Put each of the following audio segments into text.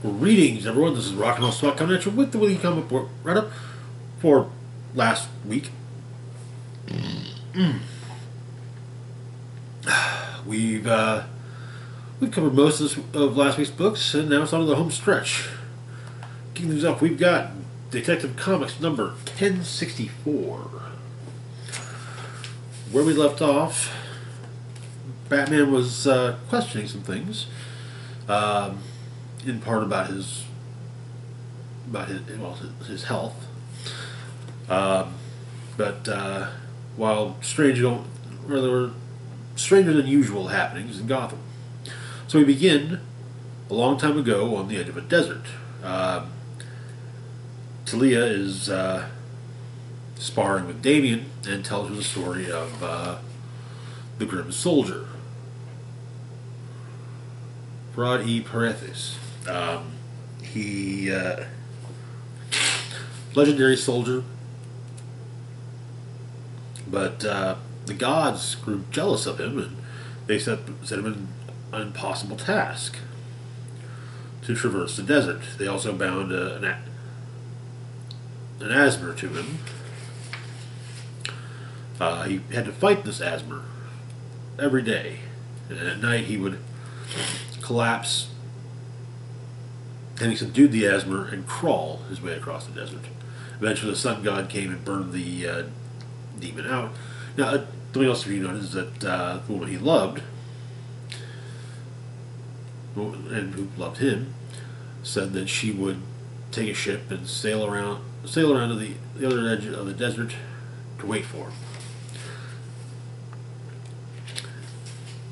Greetings, everyone. This is Rock and Roll Swat coming at you with the weekly comic book write-up for last week. We've covered most of last week's books, and now it's on to the home stretch. Kicking things off, we've got Detective Comics number 1064. Where we left off, Batman was questioning some things. In part about his health, but while there were stranger than usual happenings in Gotham. So we begin a long time ago on the edge of a desert. Talia is sparring with Damian and tells her the story of the Grim Soldier, Rod E. Paredes. He legendary soldier, but the gods grew jealous of him, and they set him an impossible task to traverse the desert. They also bound an asthma to him. He had to fight this asthma every day, and at night he would collapse, having subdued the asthma, and crawl his way across the desert. Eventually the sun god came and burned the demon out. Now, something else to note is that the woman he loved, and who loved him, said that she would take a ship and sail around to the other edge of the desert to wait for him.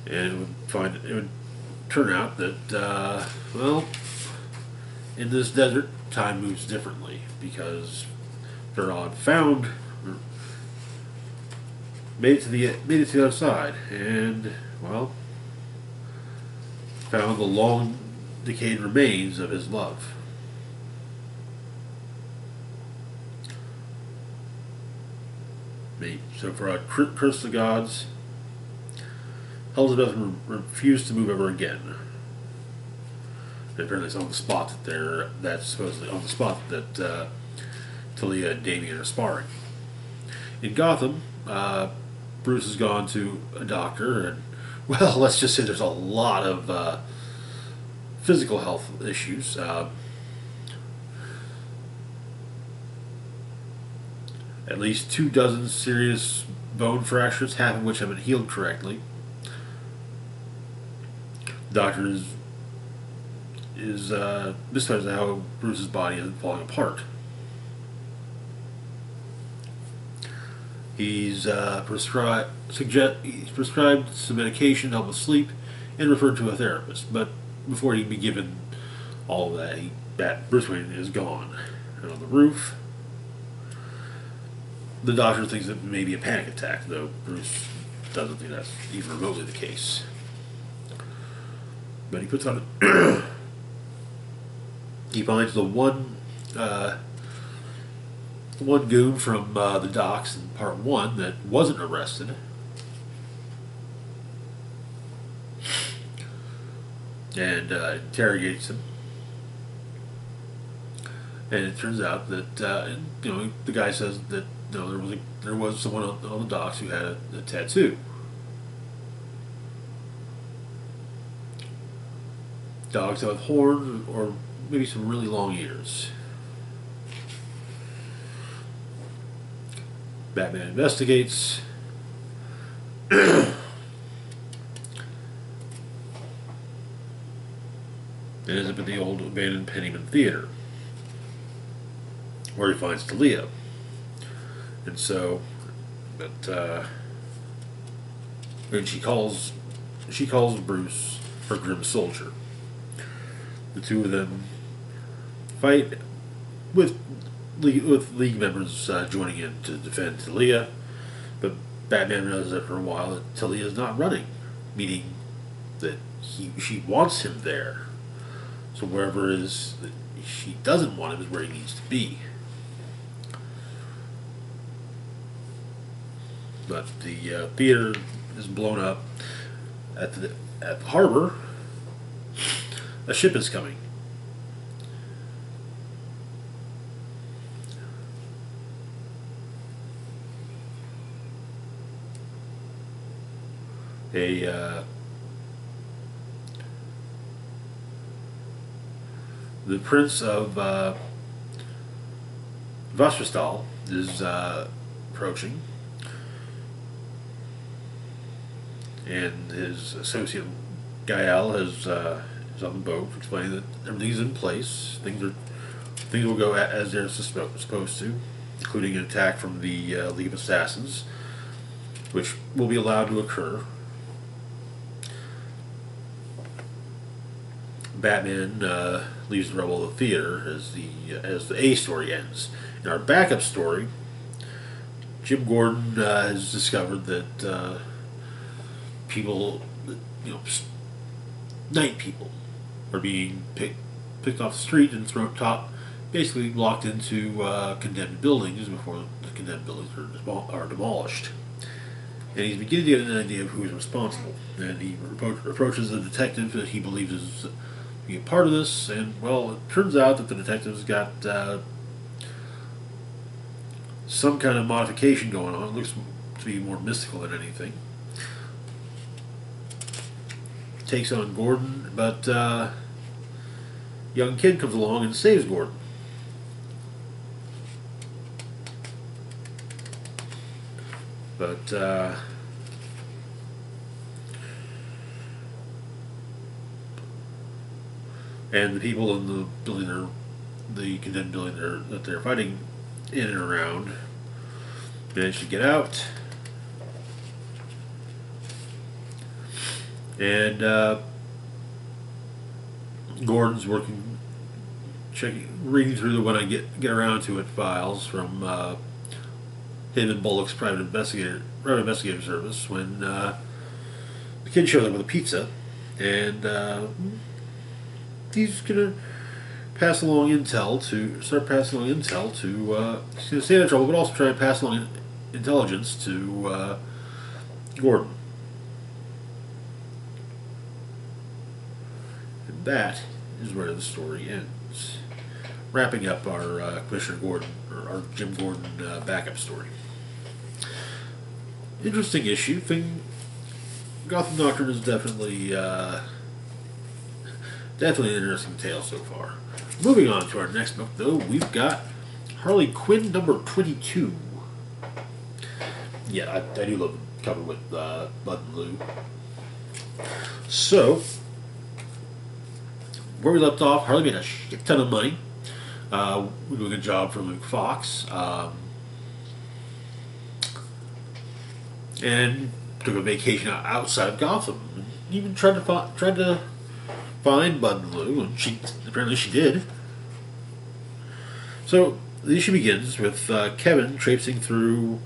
And it would turn out that, in this desert, time moves differently, because Verod made it to the other side, and found the long decayed remains of his love. So Verod cursed the gods. Elizabeth refused to move ever again. And apparently it's on the spot that's supposedly on the spot that Talia and Damian are sparring. In Gotham, Bruce has gone to a doctor, and let's just say there's a lot of physical health issues. At least 24 serious bone fractures, half of which haven't healed correctly. The doctor is mystified as how Bruce's body is falling apart. He's prescribed some medication to help with sleep and referred to a therapist. But before he can be given all of that, Bruce Wayne is gone. And on the roof, the doctor thinks it may be a panic attack, though Bruce doesn't think that's even remotely the case. But he puts on it. He finds the one goon from the docks in part 1 that wasn't arrested, and interrogates him. And it turns out that the guy says that there was someone on the docks who had a tattoo. Dogs have horns, or maybe some really long ears. Batman investigates. And ends up at the old abandoned Pennyman Theater, where he finds Talia. And so, and she calls Bruce her Grim Soldier. The two of them fight with League members joining in to defend Talia, but Batman realizes after a while that Talia is not running, meaning that she wants him there. So wherever it is that she doesn't want him is where he needs to be. But the theater is blown up. At the harbor, a ship is coming. a the Prince of Vasristal is approaching, and his associate Gael is on the boat, explaining that everything's in place. Things will go as they're supposed to, including an attack from the League of Assassins, which will be allowed to occur. Batman leaves the rubble of the theater as the A story ends. In our backup story, Jim Gordon has discovered that people, night people, are being picked off the street and basically locked into condemned buildings before the condemned buildings are demolished. And he's beginning to get an idea of who is responsible. And he approaches the detective that he believes is being a part of this. And, well, it turns out that the detective's got some kind of modification going on. It looks to be more mystical than anything. Takes on Gordon, but young kid comes along and saves Gordon. But and the people in the building, the condemned building that they're fighting in and around, manage to get out. And Gordon's reading through the "When I Get Around to It" files from him and Bullock's private investigative service when the kid shows up with a pizza, and he's gonna pass along intel to he's gonna stay out of trouble, but also try to pass along intelligence to Gordon. And that is where the story ends, wrapping up our Commissioner Gordon, or our Jim Gordon backup story. Interesting issue. Gotham Doctrine is definitely an interesting tale so far. Moving on to our next book, though, we've got Harley Quinn number 22. Yeah, I do love the cover with Bud and Lou. So, where we left off, Harley made a shit ton of money. We're doing a job for Luke Fox. And took a vacation outside of Gotham. Even tried to find Bud and Lou, and apparently she did. So the issue begins with Kevin traipsing through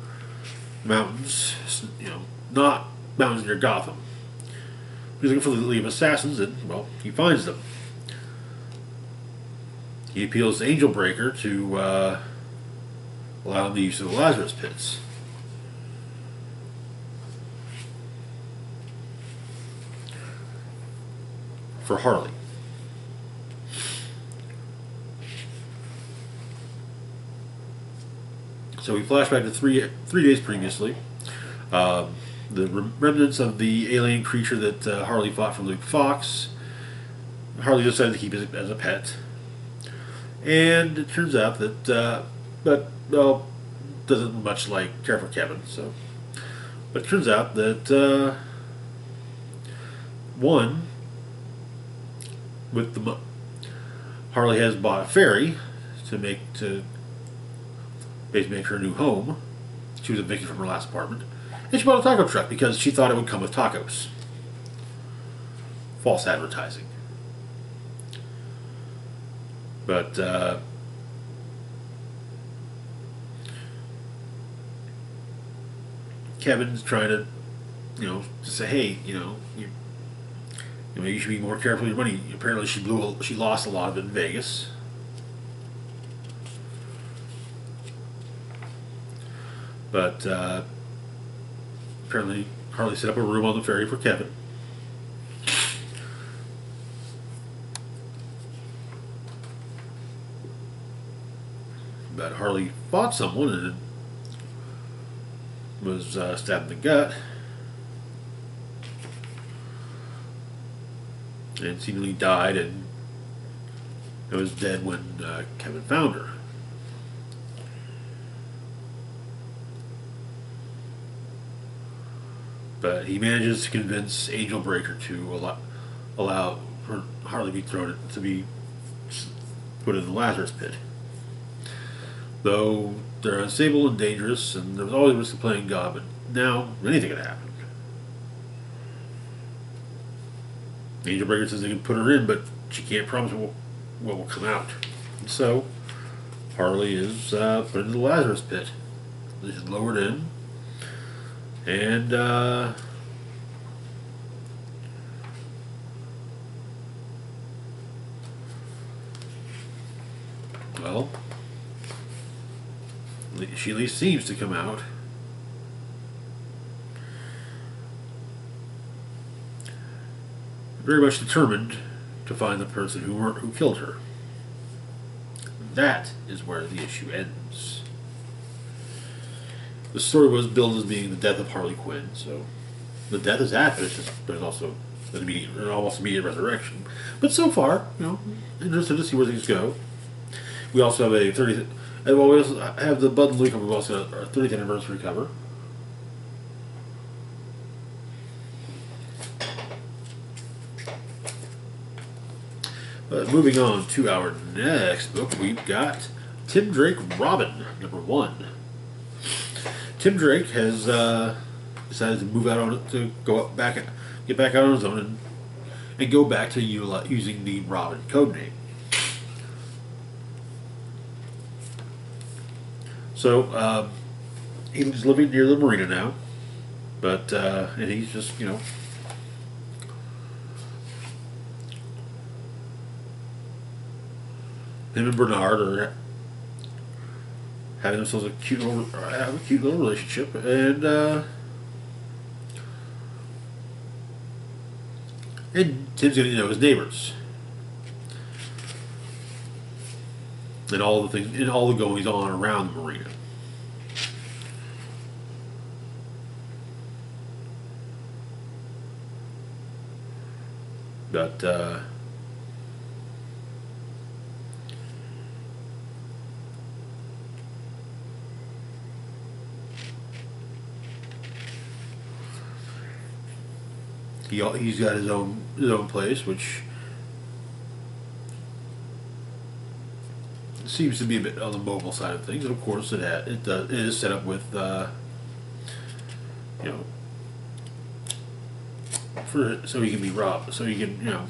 mountains, not mountains near Gotham. He's looking for the League of Assassins, and well, he finds them. He appeals to Angel Breaker to allow him the use of the Lazarus Pits. For Harley. So we flash back to three days previously. The remnants of the alien creature that Harley fought for Luke Fox. Harley decided to keep it as a pet. And it turns out that, doesn't much care for Kevin. But it turns out that Harley has bought a ferry to basically make her new home. She was evicted from her last apartment, and she bought a taco truck because she thought it would come with tacos. False advertising. But Kevin's trying to, say, hey, you should be more careful with your money. Apparently, she lost a lot of it in Vegas. But apparently, Harley set up a room on the ferry for Kevin. But Harley fought someone and was stabbed in the gut. and seemingly died and was dead when Kevin found her. But he manages to convince Angel Breaker to allow Harley to be put in the Lazarus pit. Though they're unstable and dangerous, and there was always a risk of playing God, but now anything could happen. Angel Breaker says they can put her in, but she can't promise what will come out. And so Harley is put into the Lazarus pit. She's lowered in, and well, she at least seems to come out. Very much determined to find the person who killed her. That is where the issue ends. The story was billed as being the death of Harley Quinn, so the death has happened. There's also an almost immediate resurrection. But so far, interested to see where things go. We also have a 30th. Well, we also have the Bud and Luke, and we've also got our 30th anniversary cover. But moving on to our next book, we've got Tim Drake Robin, #1. Tim Drake has decided to move out on it, to get back out on his own, and go back to using the Robin codename. So he's living near the marina now, but and he's just him and Bernard are having themselves a cute little relationship, and Tim's getting to know his neighbors and all the things and all the goings on around the marina. But he's got his own place, which seems to be a bit on the mobile side of things. And of course, it is set up with so he can be robbed, so he can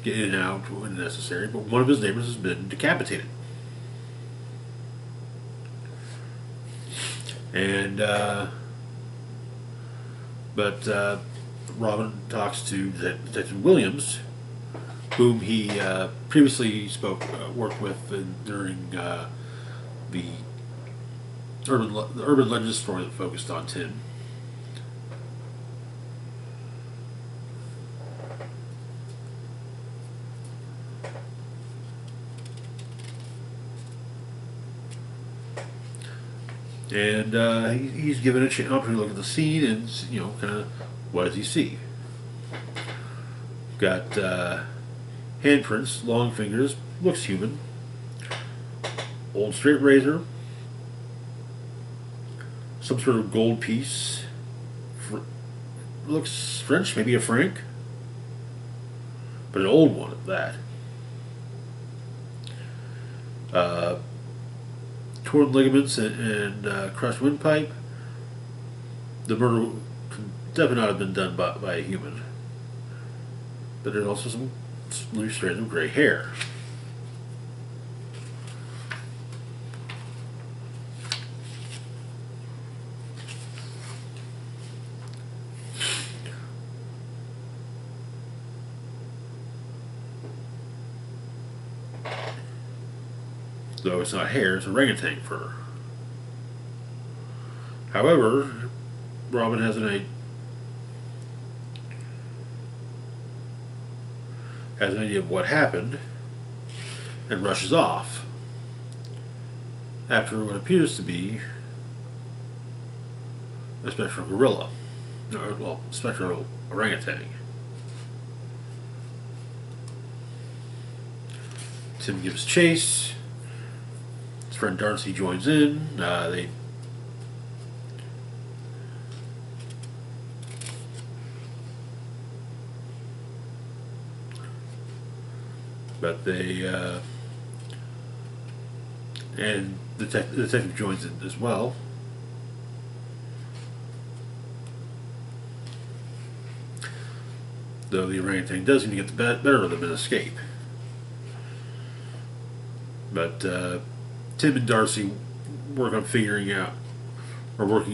get in and out when necessary. But one of his neighbors has been decapitated, and but Robin talks to Detective Williams, whom he previously worked with during the urban legend story that focused on Tim. And he's given an opportunity to look at the scene and kind of what does he see. Got handprints, long fingers, looks human. Old straight razor, some sort of gold piece. Looks French, maybe a franc, but an old one at that. Torn ligaments and crushed windpipe. The murder could definitely not have been done by a human. But there's also some loose strands of gray hair. Though it's not hair, it's orangutan fur. However, Robin has an idea of what happened and rushes off after what appears to be a spectral gorilla, spectral orangutan. Tim gives chase. His friend Darcy joins in. And the detective joins in as well. Though the orangutan does seem to get the better of them and escape. But Tim and Darcy working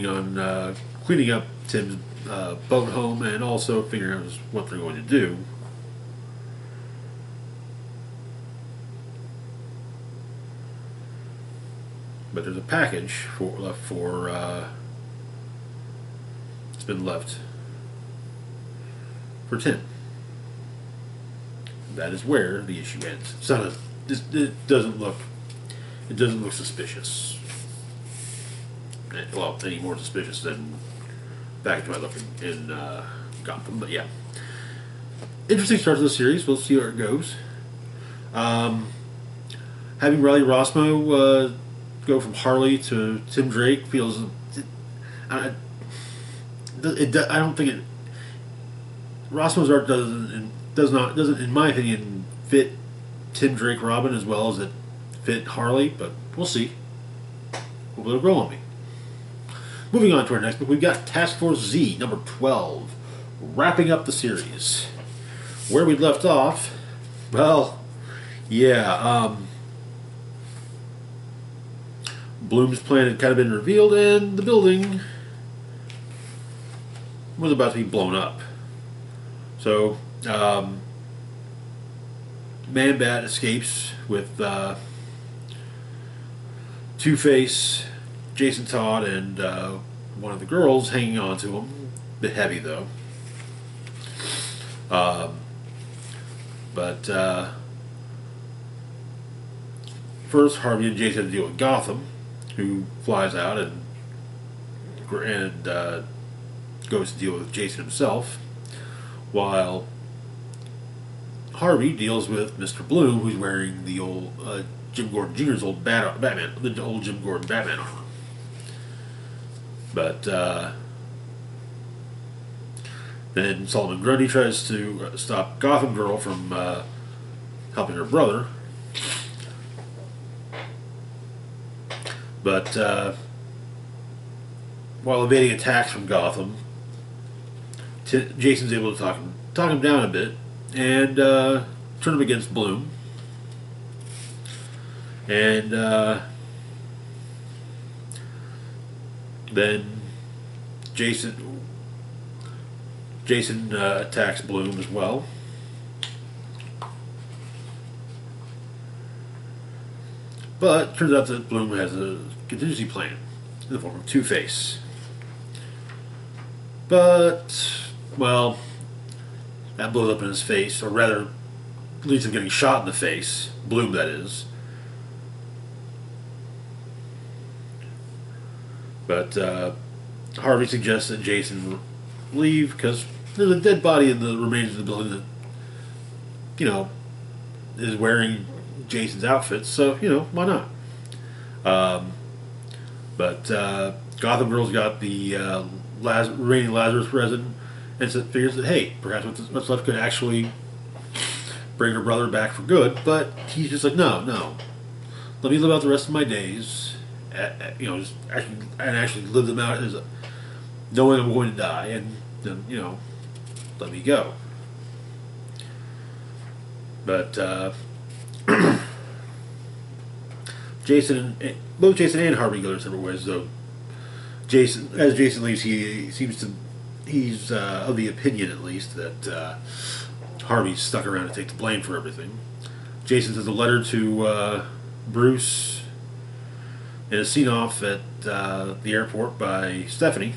on cleaning up Tim's boat home and also figuring out what they're going to do. But there's a package it's been left for Tim. That is where the issue ends. It doesn't look suspicious. Well, any more suspicious than package might look in Gotham. But yeah, interesting start to the series. We'll see where it goes. Having Riley Rossmo go from Harley to Tim Drake feels. I don't think it. Rossmo's art doesn't, in my opinion, fit Tim Drake Robin as well as it fit Harley, but we'll see. Hopefully it'll grow on me. Moving on to our next book, we've got Task Force Z, number 12, wrapping up the series. Where we left off, well, yeah, Bloom's plan had kind of been revealed, and the building was about to be blown up. So, Man-Bat escapes with Two-Face, Jason Todd, and one of the girls hanging on to him. A bit heavy, though. But first, Harvey and Jason have to deal with Gotham, who flies out and goes to deal with Jason himself, while Harvey deals with Mr. Bloom, who's wearing the old Jim Gordon Jr.'s old the old Jim Gordon Batman armor. But then Solomon Grundy tries to stop Gotham Girl from helping her brother. But while evading attacks from Gotham, Jason's able to talk him down a bit and turn him against Bloom. And then Jason attacks Bloom as well. But it turns out that Bloom has a contingency plan in the form of Two-Face. But, well, that blows up in his face, or rather, leads him getting shot in the face. Bloom, that is. But Harvey suggests that Jason leave because there's a dead body in the remains of the building that, is wearing Jason's outfit, so, why not? But Gotham Girl's got the remaining Lazarus resin, and so figures that, hey, perhaps what's left could actually bring her brother back for good, but he's just like, no. Let me live out the rest of my days, actually live them out as knowing I'm going to die, and then, let me go. But both Jason and Harvey go their separate ways. Though as Jason leaves, he's of the opinion, at least, that Harvey's stuck around to take the blame for everything. Jason sends a letter to Bruce and is seen off at the airport by Stephanie.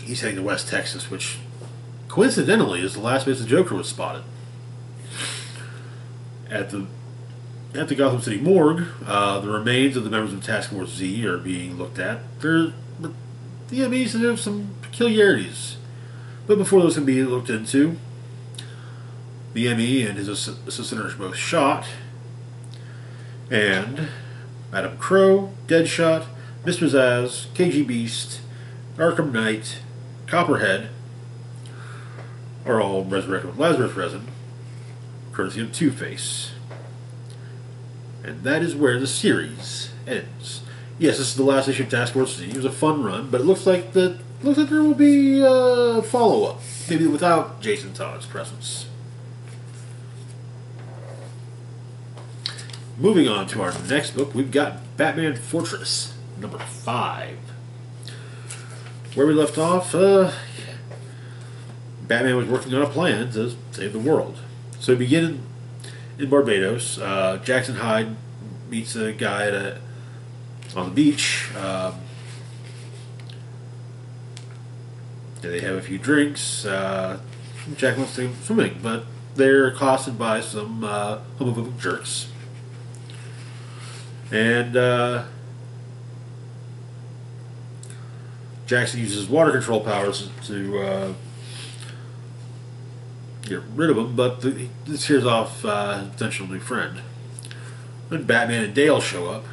He's heading to West Texas, which coincidentally is the last place the Joker was spotted. At the Gotham City morgue, the remains of the members of Task Force Z are being looked at. The evidence have some peculiarities, but before those can be looked into, The ME and his assistant are both shot, and Madam Crow, Deadshot, Mr. Zaz, KG Beast, Arkham Knight, Copperhead are all resurrected with Lazarus resin, courtesy of Two-Face. And that is where the series ends. Yes, this is the last issue of Task Force Z. It was a fun run, but it looks like there will be a follow-up, maybe without Jason Todd's presence. Moving on to our next book, we've got Batman Fortress, number 5. Where we left off, Batman was working on a plan to save the world. So we begin in Barbados. Jackson Hyde meets a guy on the beach. They have a few drinks. Jack wants to go swimming, but they're accosted by some homophobic jerks. And Jackson uses water control powers to get rid of them, but this scares off his potential new friend. Then Batman and Dale show up.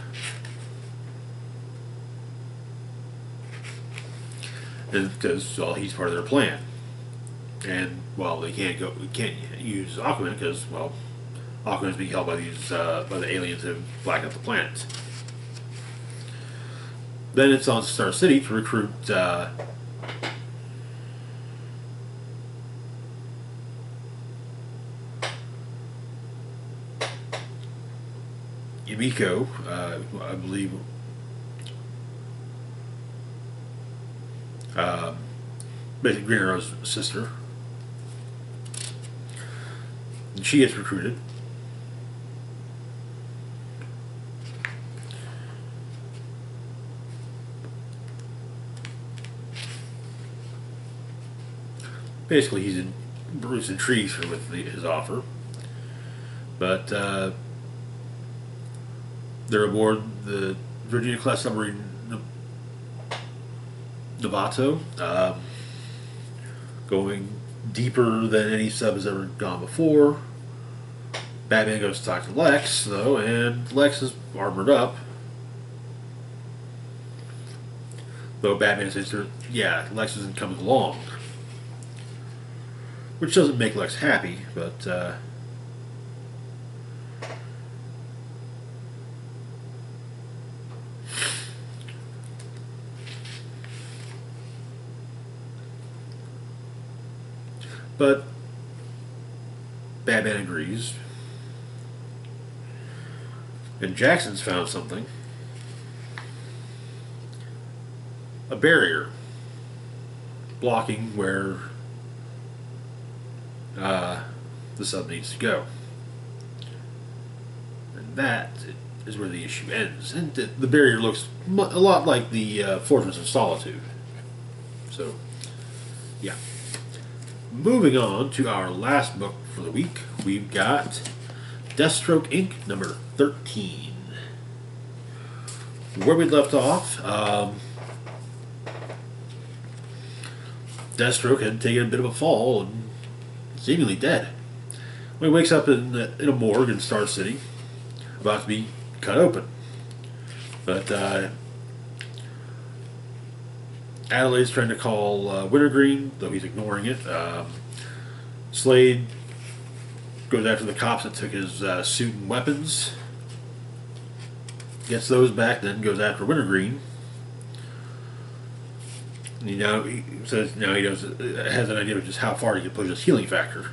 Because, well, he's part of their plan. And, well, they can't use Aquaman because, well, Aquaman's being held by by the aliens who black out the planet. Then it's on Star City to recruit Yumiko, I believe, basically Green Arrow's sister. And she gets recruited. Basically, Bruce intrigues her with his offer, but they're aboard the Virginia-class submarine Novato, going deeper than any sub has ever gone before. Batman goes to talk to Lex, though, and Lex is armored up. Though Batman says, yeah, Lex isn't coming along. Which doesn't make Lex happy, but Batman agrees. And Jackson's found something. A barrier blocking where the sub needs to go. And that is where the issue ends. And the barrier looks a lot like the Fortress of Solitude. So, yeah. Moving on to our last book for the week, we've got Deathstroke Inc. number 13. Where we left off, Deathstroke had taken a bit of a fall and seemingly dead. When he wakes up in a morgue in Star City, about to be cut open. But Adelaide's trying to call Wintergreen, though he's ignoring it. Slade goes after the cops that took his suit and weapons. Gets those back, then goes after Wintergreen. And he says now he has an idea of just how far he can push his healing factor.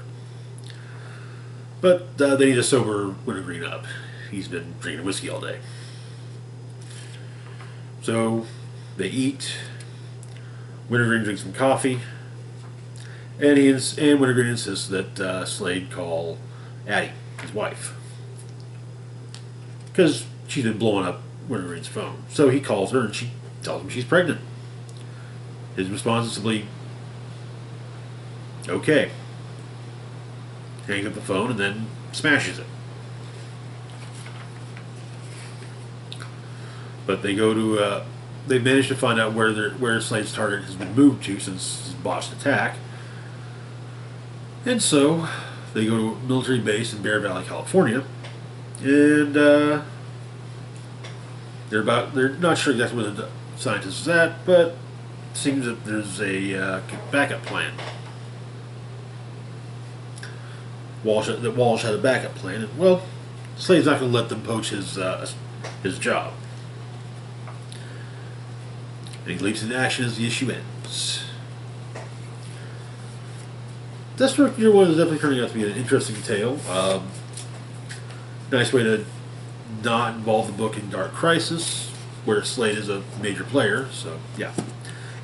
But they need to sober Wintergreen up. He's been drinking whiskey all day. So they eat. Wintergreen drinks some coffee. And Wintergreen insists that Slade call Addie, his wife. Because she's been blowing up Wintergreen's phone. So he calls her and she tells him she's pregnant. His response is simply, okay. Hangs up the phone and then smashes it. But they go to, they managed to find out where Slade's target has been moved to since his botched attack. And so They go to a military base in Bear Valley, California, and they're not sure exactly where the scientist is at, but it seems that there's a backup plan. Walsh had a backup plan, and well, Slade's not going to let them poach his job. And he leaps into action as the issue ends. Deathstroke Year 1 is definitely turning out to be an interesting tale. Nice way to not involve the book in Dark Crisis, where Slade is a major player, so yeah.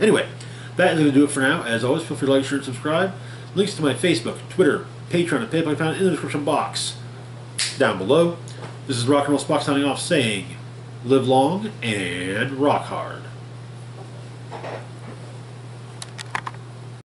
Anyway, that is going to do it for now. As always, feel free to like, share, and subscribe. Links to my Facebook, Twitter, Patreon, and PayPal can be found in the description box down below. This is Rock and Roll Spock signing off saying, live long and rock hard.